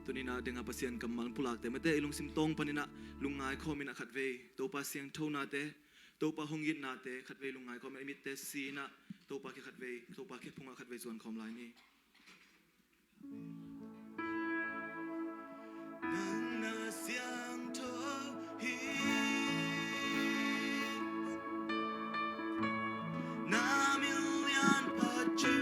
ตุนินาเดงอาปัสยันกำมันพุลักเตไม่เตลุงซิมตงปนินะลุงไงข้อมินะขัดเวตัวปัสยังเท่านาเตตัวปะหงยินนาเตขัดเวลุงไงข้อมิมิเตสีนะตัวปะแค่ขัดเวตัวปะแค่พงขัดเวส่วนคอมไลน์นี้นังนาเสียงเธอฮินามิลยันปัจจุ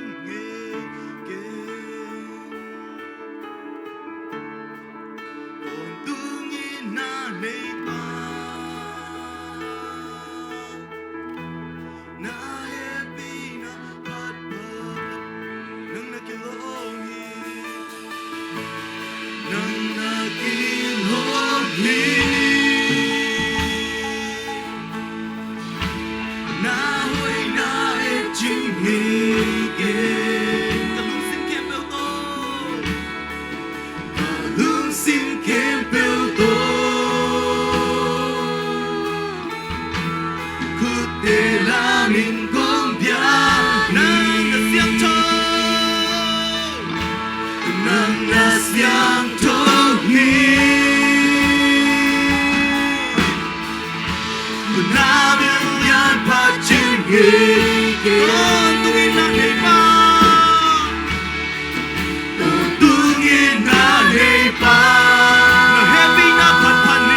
บัน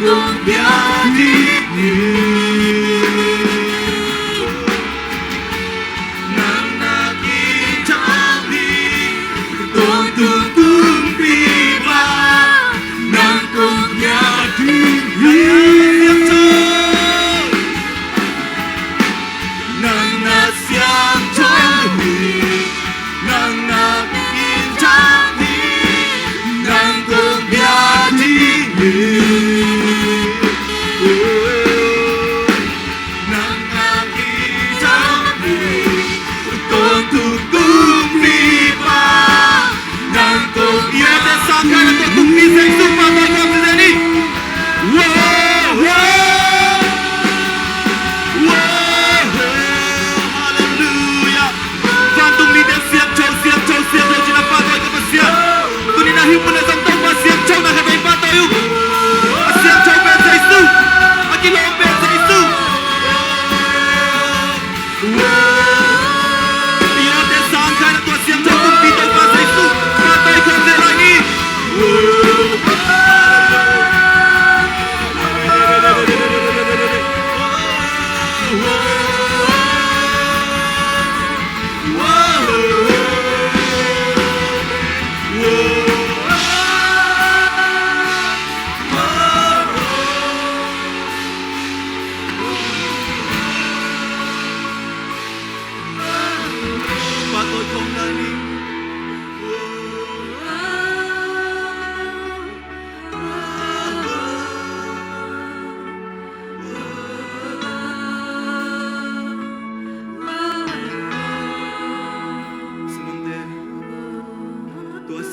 cũng biết đi nàng na kim trang đi tôi tung tung bi ba nàng cũng biết đi nàng na xiang trong đi nàng na kim trang đi nàng cũng biết đi nàng na kim trang đi tôi tung tung bi ba nàng cũng biết để sang cái là tôi tung bi sẽ giúp mà tôi không thể đi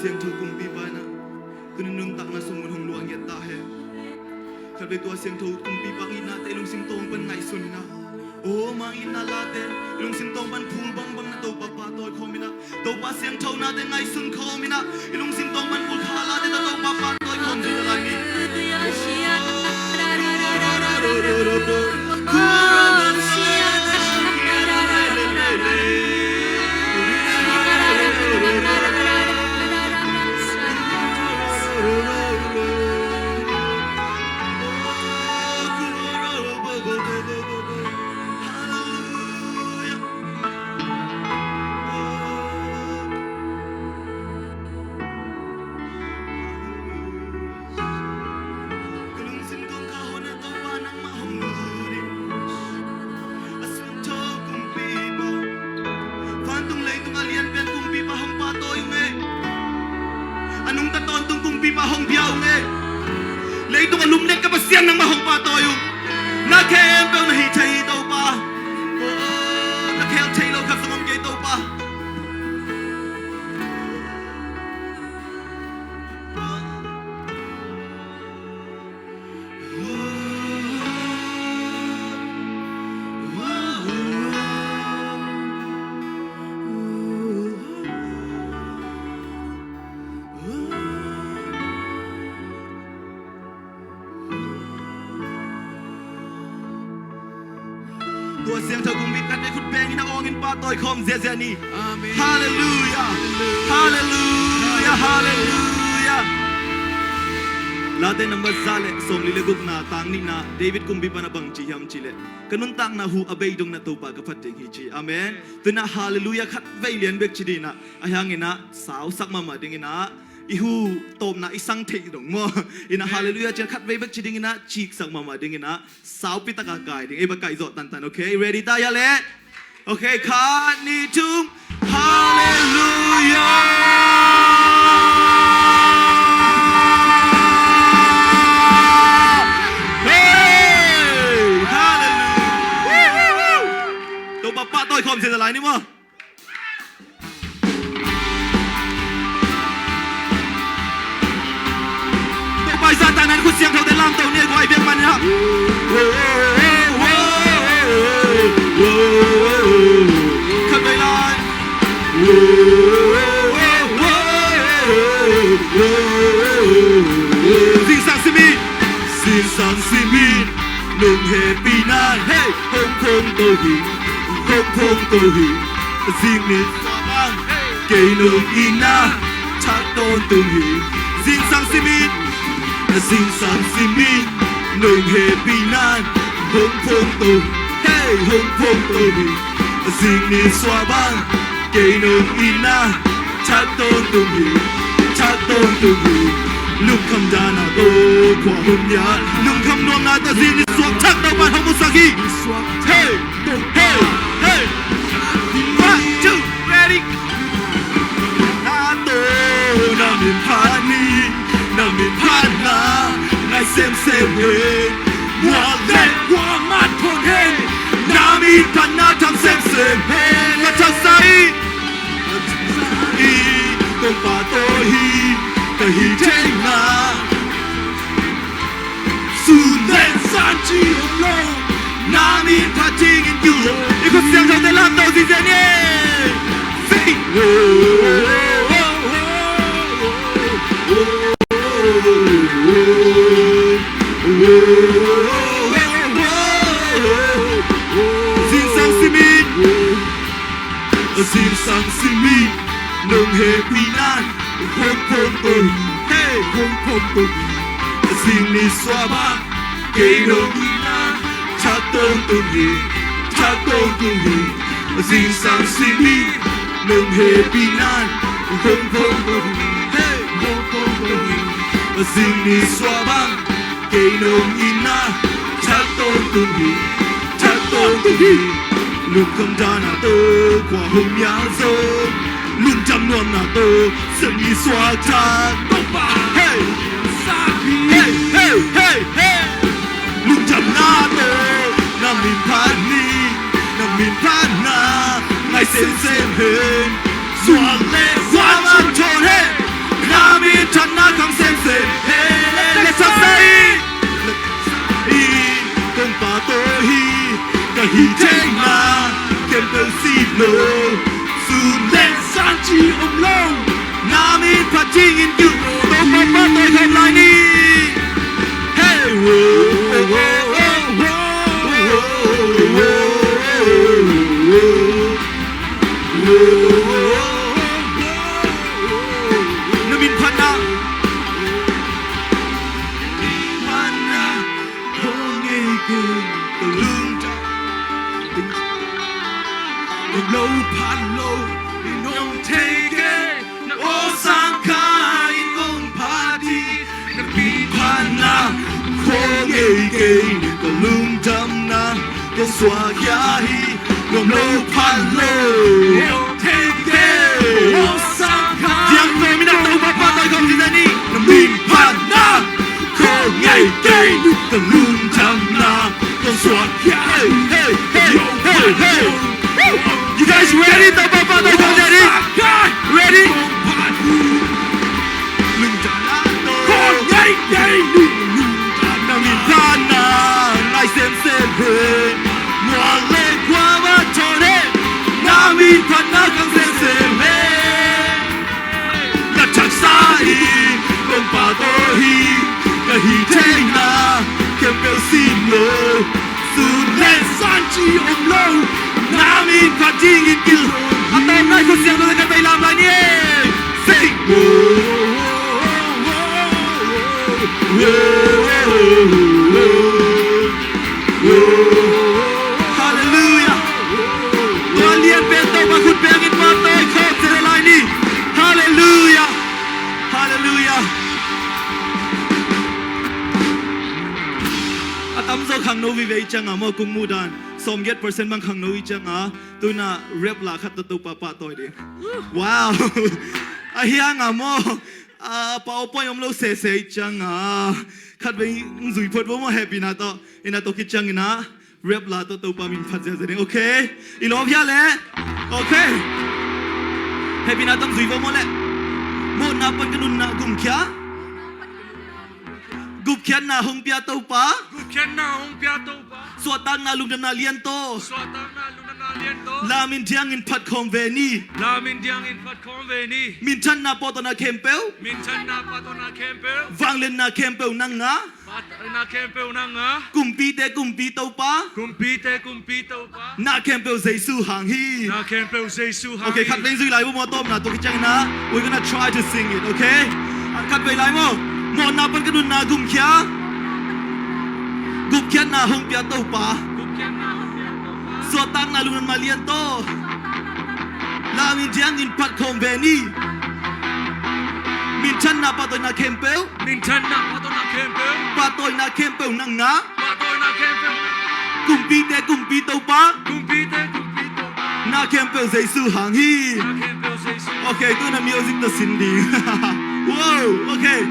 siang thâu cùng bi ba na tu nung tak na sumun hong luang yat ta he khabe tu siang thâu cùng bi bang ina te lung sim tong ban ngai sun na o mang ina la te lung sim tong ban phul bang bang na to pa pa toy khomina to pa siang thâu na te ngai sun khomina lung sim tong ban phul kha la te to pa pa toy khom ni la ni anong taton tung kung pi mahong biyaw nge lấy tung alum nen kapasyan ng mahong patoyo na kem pel na hi chay daw pa na kem chay lo kap sa ngom gay daw paตัวเสียงเธอคงมีกันในคุณแบงนี่นะองินปาตอยคอมเสียนี่ฮาเลลูยาฮาเลลูยาฮาเลลูยาลาเตนัมบัซาเลสมลิเลกุกนาตังนี่นะเดวิดคุมบิปนาบังจีฮัมจิเลกันนุนตังนะฮูอเบยดงนะตัวปากกับพัดเดงฮิจีอาเมนตัวนะฮาเลลูยาขัดเวเลียนเบกจีดีนะอายังงินะสาวสักมาเดงินะอีหูตบนะอีสังเทดงมั้งอินะฮาเลลูยาจะขัดเวบักจีดิงินะชีกสักมาเดงินะสาวปิตากากายดิเอบักไก่จอดตันโอเค ready ตายาเล่โอเคคานีทุมฮาเลลูยาเฮ้ฮาเลลูยาตัวป้าป้าต่อยคอมเสียอะไรนี่มั้งไปซาตานั้นคุณเสียงเท่าแต่ลำเต่าเนี่ยก็ไอเบียงมันนะครับขับไปลายสิ่งสังสิมีสิ่งสังสิมีนุ่งเฮปีนานเฮ้คงคงโตหิคงคงโตหิสิ่งนี้สาบังเกยนุ่งอีน่าชักโดนตุงหิสิ่งสังสิมีสิ่งสังสิมี nương hề bị nan hông phong tô hey hông phong tô đi xin đi xóa băng cây nương ina chát tôn tung hi lúc khăm đa na tô qua hôn nhã lúc khăm nuông na ta xin đi xóa chắc đâu bạn không muốn sang khi hey hey hey 1, 2, ready na tô na miền pani na miền pana ngày xem hết hoa lệ hoa mát thôn hết na miền pana thằng xem hết là chắc say công bà tôi hi cái hi trên na su lên san chi hôm lâu na miền pha chi in yêu ý có tiếng trong tay làm tàu gì thế nhé sing xin sang xin mi nương hề bị nan hông phong tôi hey hông phong tôi xin đi xóa băng cây nương bị nan chắc tôn tôi xin sang xin mi nương hề bị nan hông phong tôi hey hông phong tôi xin đi xóa băng cây nương ina chắc tôn tôi lúc không ra na tô qua hôm nhã dô luôn chăm luôn na tô sẽ đi xóa cha tô ba hey hey hey hey hey lúc chăm na tô na min pan na ngày xem hết xóa lệ xóa mang tròn hết na min chân na không xem hết lệ sao say công bà tôi cái hi trên na kem tơ xịt lơ sùn lên san chi ôm lâu nam in phát chi in yêu tôi không bắt tôi không lại đi hey nam in phát na không nghe cười từ lưng lâu pan lâu nông take na o sang kai nông party na pi pan na kho ge ka lung dam na ke swa ya hi nông lâu pan lâu take o sang kai yang ko mi na to pa pa ta ko ti ni na pi pan na kho ge ka lung dam na ke swa ya hey hey hey hey You guys ready? Papa, ready? Ready? Namin pana, nai sem he. Mua le qua ba chone. Namin pana kang sem he. Na chak sai, kong pa to hi, ka hi cheng na, kem bel sim lo. Soon let san chi om lo. Namin kating in kill atau naik ko siang dengan kata ilam lain ni sing hallelujah Tuhan lihat beto bakut pengin matai kau sere lain ni hallelujah hallelujah atam so khang no vi ve chang amo kung mudan som get percent bang khang noi chang a tu na rep la khat tu pa toy de wow a hiang a mo a pa po yom lo se chang a khat be zui phot bo mo happy na to ina to ki chang ina rep la to pa min phat je de okay i lo phya le okay happy na tam zui bo mo le mo na pan kanun na gum kya gup kyan na hong pya to pa suatang na lung na lian to lamin diang in pat khom ve ni min chan na poto na kempel vang len na kempel nang nga kumpi te to pa na kempel Jesu hang hi okay khat len zui lai bo mo tom na to ki chang na we're gonna try to sing it okay khat ve lai mo mo na pan kanun na gum kya gup kian na hong pia to pa so tang na lungan malian to la min jiang in pat khom ve ni min chan na pa to na kempel pa to na kempel nang nga kumpi to pa na kempel zai su hang hi okay to na music to sindi wow okay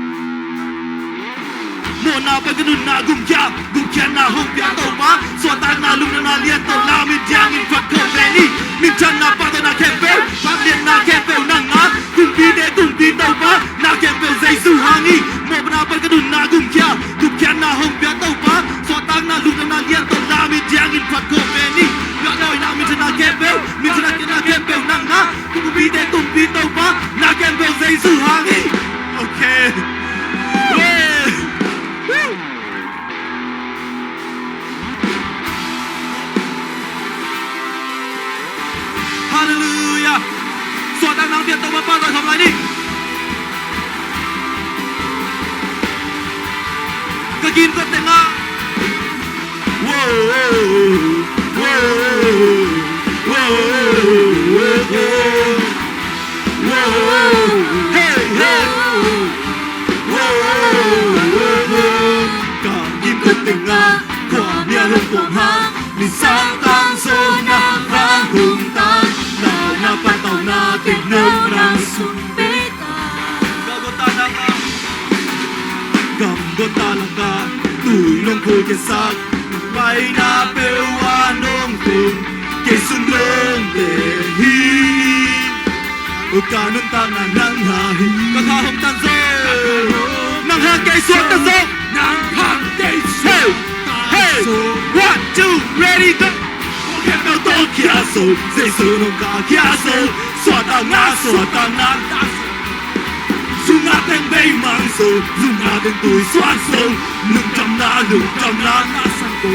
mo na pa ganun na gum kya na hong pia to pa so tang na lungan na lian to la min jiang in pat khom ve ni min chan na pa to na kempel pa lian na kempel nang nga kumpi to pa na kempel zai su hang hi mo na pa ganun na gum kya na hong pia to pa so tang na lungan na lian to la min jiang in pat khom ve ni ya noi na min na kempel nang nga kumpi to pa na kempel zai su hang hi okay Hallelujah. So đang nắng điện tông ba rồi không lại đi. Cái kim cất tiếng nga. Wow. Hey. Cả kim cất tiếng nga. Quả bia lông quảng hà. Mình sáng tăng số na vang hùng tăng. Na patao na tignan ng sumpita Gamgota lang ka Tulong ko kesak May napewanong kung Kesunong tehin O kanong tangan ng hahin Kakahong tanso Nang hangkay suot tanso Nang hangkay suot Hey! 1, 2, ready, go! Kembel to kiaso, zai sunong ka kiaso, suatang na, sungateng bay mangso, sungateng tui suanso, lung jam na nasan ko.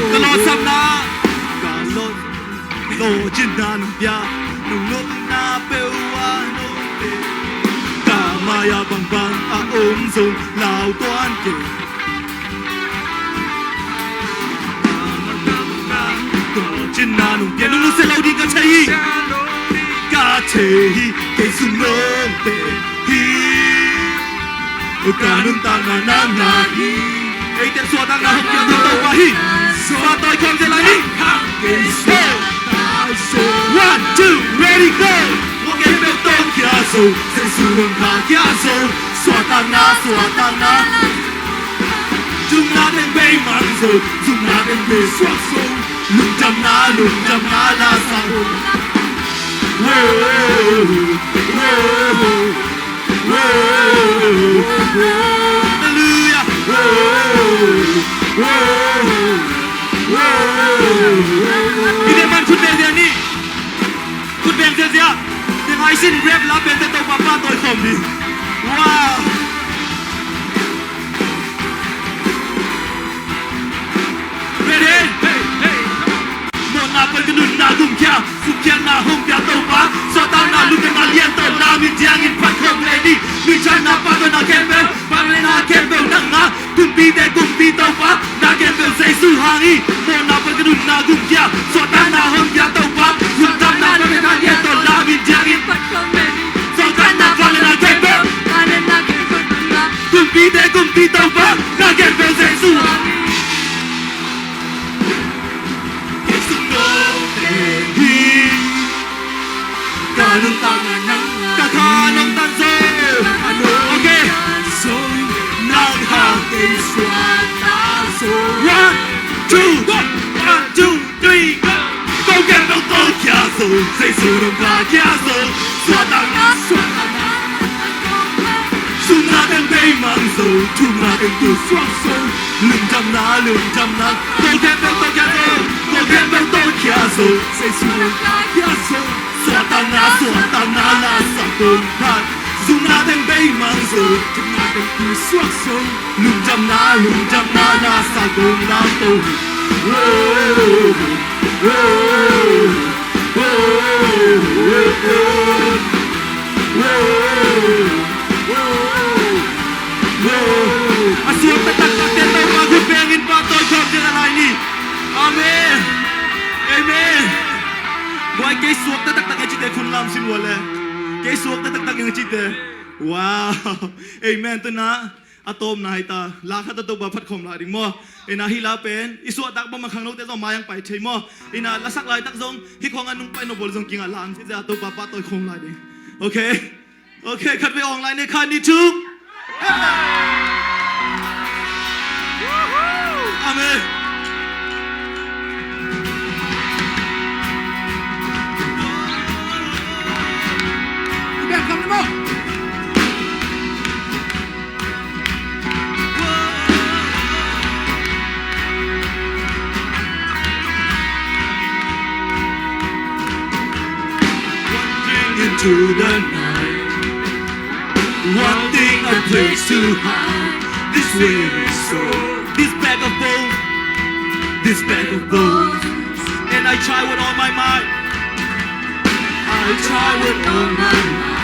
Kalosam na, kalojin na nung biya. Nung na pewa nung te Kamaya bang bang aom song lao tuan ke To chin na nung biya nung se lao di ka chahi Kay sunong te hi O kanong tanga na nga hi Ay ten suatang na hong kya tutaw pa hi Suatoy kong sila hi Kay sunong 1, 2, ready, go! Huwag bel tong kiaso, say sunong ka kiaso, suatang na. Zoom natin bay manso, zoom natin bay swakso, lung jam na nasa ko. Hallelujah! Hindi man kunbel yan ni. Kunbel yan siya. Yung ay sin rap lapin na itong papatoy ko ni. Wow! Ready? Hey! Mona pa ganun na gumkya. Sukyan na humpya to pa. Sotang na lugan na liento. Namin diyangin pa kong ready. Minsan na pato na kembel. Pare na kembel na nga. Kumpito pa. Na kembel sa isuhangi. Mona pa ganun na gumkya. Sotang na humpya to pa. Sotang na lugan na liento. Namin diyangin pa kong ready. Sotang na pare na kembel. Pare na kembel na nga. Kumpito pa. Na kembel sa isuhangi. Kanong tangan ng kakanong tanso. Okay. Nang hangin swataso. 1, 2, 3, go! Go get no to kiaso. Say sunong ka kiaso. Swatang na. Sunateng bay mangso. Tumateng tu swakso. Lung jam na. Go get no to kiaso. Go get no to kiaso. Say sunong ka kiaso. Suatang na nasa kumpat Zoom natin bay mangso Zoom natin kuswakso Lung jam na nasa kumlato Asyik tak tentai bagu pengin patoi job dengan lain ni. Amen. Amen. Boy kay suok tak ngecite kun lam sin wala. Kay suok tak ngecite. Wow. Amen tu na. Atom na ita. Lakhat to ba phat khom la ding mo. Ina hila pen isu tak ba makhang lo te zo mayang pai thei mo. Ina lasak lai tak zong hi khong anung pai no bol zong king alam si ja to ba patoi khom la ding. Okay. Okay, khat be online ne khan ni tu. Amen. Come on. Into the night, wanting a place to hide. This weary soul, this bag of bones, this bag of bones. And I try with all my might. I try with all my might.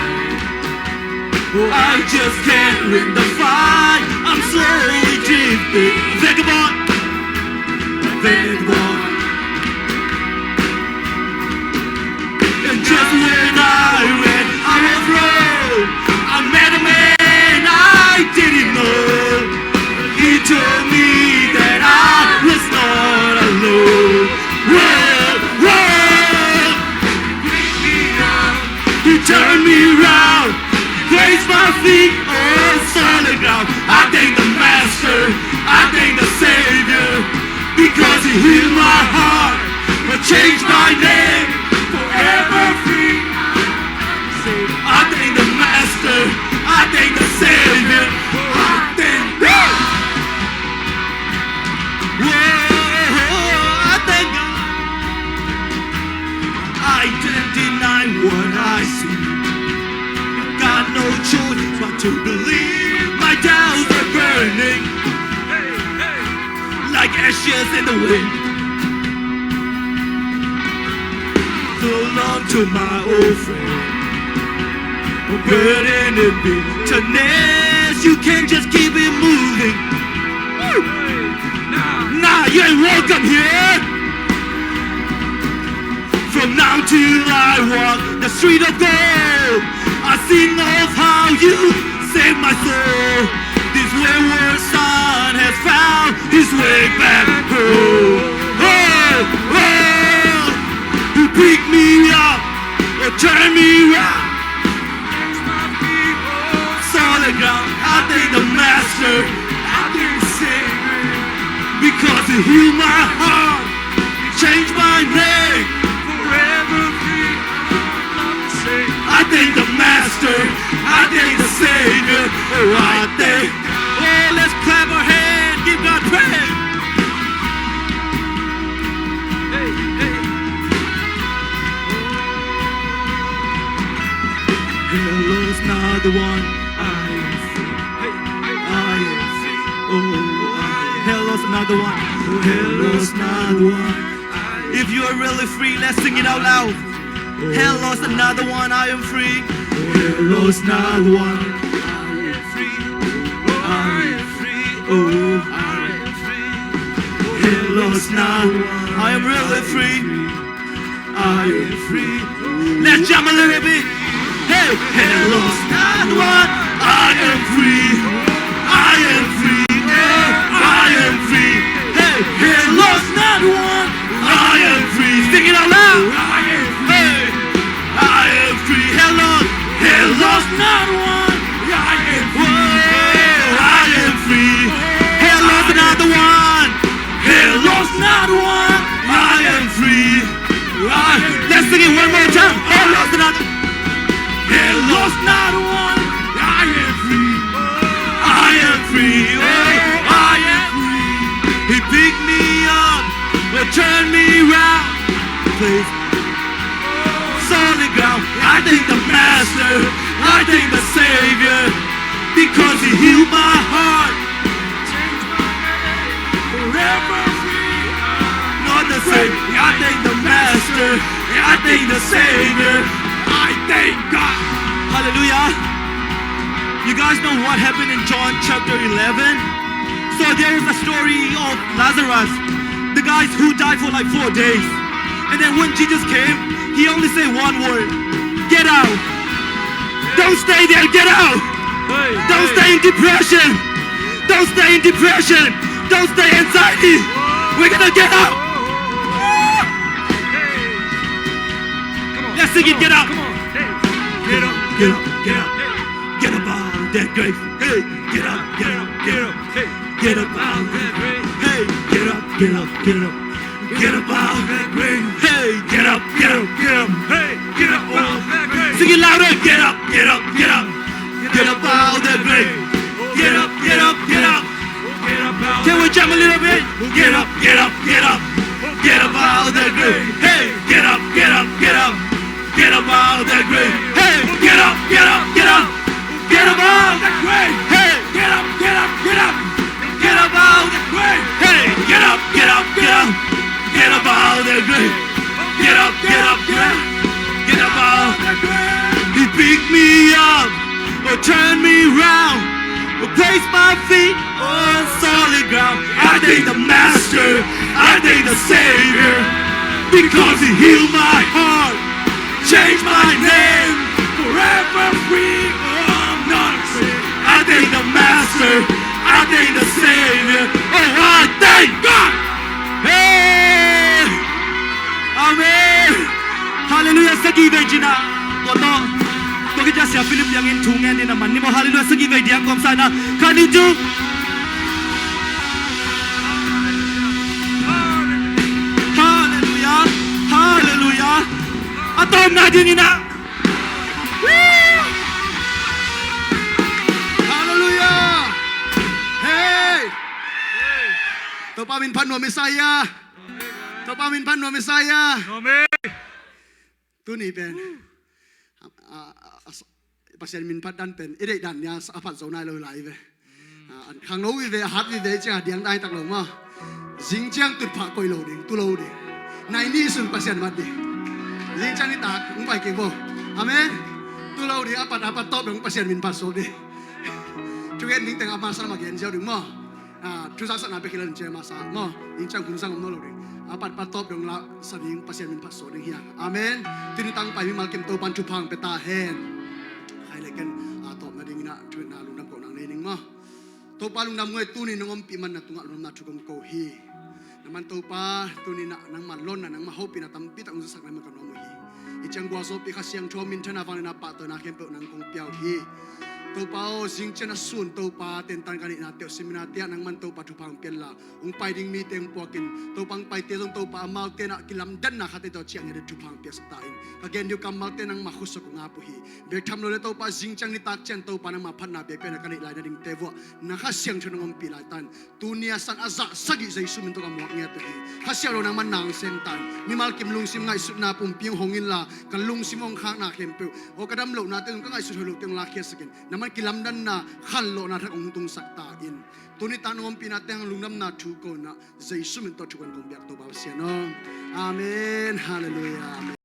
Oh, I just can't win the fight. I'm slowly drifting. Vagabond, vagabond. And just when I read I was wrong, I met a man I didn't know. He told me that I was not alone. Whoa, whoa. He turned me around, placed my feet on solid ground. I thank the Master, I thank the Savior, because He healed my heart, but changed my name. Forever free. I thank the Master, I thank the Savior, I thank God. Whoa, I thank God. I can't deny what I see. Got no choice but to believe. My doubts are burning like ashes in the wind. Hold on to my old friend. A burden in bitterness. You can't just keep it moving. Nah, you ain't welcome here. From now till I walk the street of gold, I sing of how you saved my soul. This wayward son has found his way back home. Oh, oh. You pick me up or turn me around. Solid ground. I thank the Master, I thank the Savior, because He healed my heart, changed my name. Forever free. I thank the Master, I thank the Savior. Oh, I thank. Oh, let's clap our hands, give God praise. Hey, hey. Hello's not the one. I am free. Hey, hey. I am free. Oh, hello's another one. Oh, hello's not the one. If you are really free, let's sing it out loud. Hello's another one. I am free. Oh, hello's not the one. I am free. Oh, I am free. Oh, I am free. Hello's not the one. I am really free. I am free. Let's jump a little bit. Hey, hello's not the one. I am free. I am free. I am free. Hey, hello's not the one. I am free. Sing it out loud. I am free. Hey, I am free. Hello's not the one. I am free. I am free. Hello's not the one. Hello's not the one. I am free. Let's sing it one more time. Hello's not the one. Hello's not the one. I am free. I am free. Oh, I am free. He picked me up and turned me around. Place solid ground. I thank the Master. I thank the Savior, because He healed my heart. Forever free. Savior. I thank the Master. I thank the Savior. I thank God. Hallelujah. You guys know what happened in John chapter 11? So there is a story of Lazarus, the guys who died for like 4 days. And then when Jesus came, he only said one word: get out. Don't stay there, get out. Don't stay in depression. Don't stay in depression. Don't stay in anxiety. We're gonna get out. Let's sing it, get out. Get up, get up, get up. Get up out of that grave. Hey, get up, get up, get up. Hey, get up out of that grave. Hey, get up, get up, get up. Get up out of that grave. Hey, get up, get up, get up. Hey, get up out of that grave. Sing it louder. Get up, get up, get up. Get up out of that grave. Get up, get up, get up. Can we jump a little bit? Get up, get up, get up. Get up out of that grave. Hey, get up, get up, get up. Get up out of that grave. Hey, get up, get up, get up. Get up out of that grave. Hey, get up, get up, get up. Get up out of that grave. Hey, get up, get up, get up. Get up out of that grave. Get up, get up, get up. Get up out of that grave. He picked me up, or turned me round, or placed my feet on solid ground. I thank the Master, I thank the Savior, because He healed my heart, changed my name, forever free. I'm not free. I thank the Master, I thank the Savior, and I thank God. Hey, Amen. Hallelujah. Sagi vejina. Koto. Toki jasya Philip yang in tungen di naman ni mo. Hallelujah. Sagi vejia kom sana. Can you do? Hallelujah. Hallelujah. Atom na din ina. Hallelujah. Hey. Topamin panwa Messiah. Topamin panwa Messiah. Amen. Tuni pen. Pasien min pat dan pen. Ide dan ya sa apat zona lo lai ve. Khang lo ve hat ve cha diang dai tak lo ma. Jing chiang tut pha koi lo ding tu lo ding. Nai ni sun pasien mat di. Jing chang ni tak ung pai ke bo. Amen. Tu lo di apat top dong pasien min pat so di. Tu gen ding teng apa sa ma gen jiao ding mo. Tu sa na pe kilan che ma sa mo. Jing chang kun sang no lo ding. Apat patop dong la sabing pasien min pat so ding hiang. Amen. Tini tang pai mi mal kem to pan chu phang pe ta hen. Hai le ken top na ding na tu na lu nam ko nang ne ning mo. To pa lu nam ngoi tu ni ngom pi man na tunga lu na chu kom ko hi. Naman to pa tu ni na nang man lon na nang ma hopi na tampi ta ung sak na ma kan mo hi. Ichang gwa so pi kha siang chom min thana wang na pa to na kem pe nang kong piao hi. To pa o sing chena sun to pa ten tan kan na te semina tia nang man to pa thu phang pen la ung pai ding mi teng pokin to pang pai te jong to pa mal te na kilam dan na khate to chiang ne thu phang pe sak ta in again you kam mal te nang ma khus ko nga pu hi be tham lo le to pa jing chang ni tak chen to pa nang ma phan na be pe na kan lai na ding te vo na kha siang chen ngom pi lai tan tunia san aza sagi zai su min to ka mo nge te hi kha siang lo nang man nang sem tan mi mal kim lung sim ngai su na pum piang hongin la kan lung sim ong khang na khem pe o kadam lo na te ka ngai su lo te la khe sakin man kilam dan na khan lo na thak ong tung sakta in tuni tan ngom pina teng lungnam na thu ko na jaisu min to thu kon kong biak to ba siano amen hallelujah.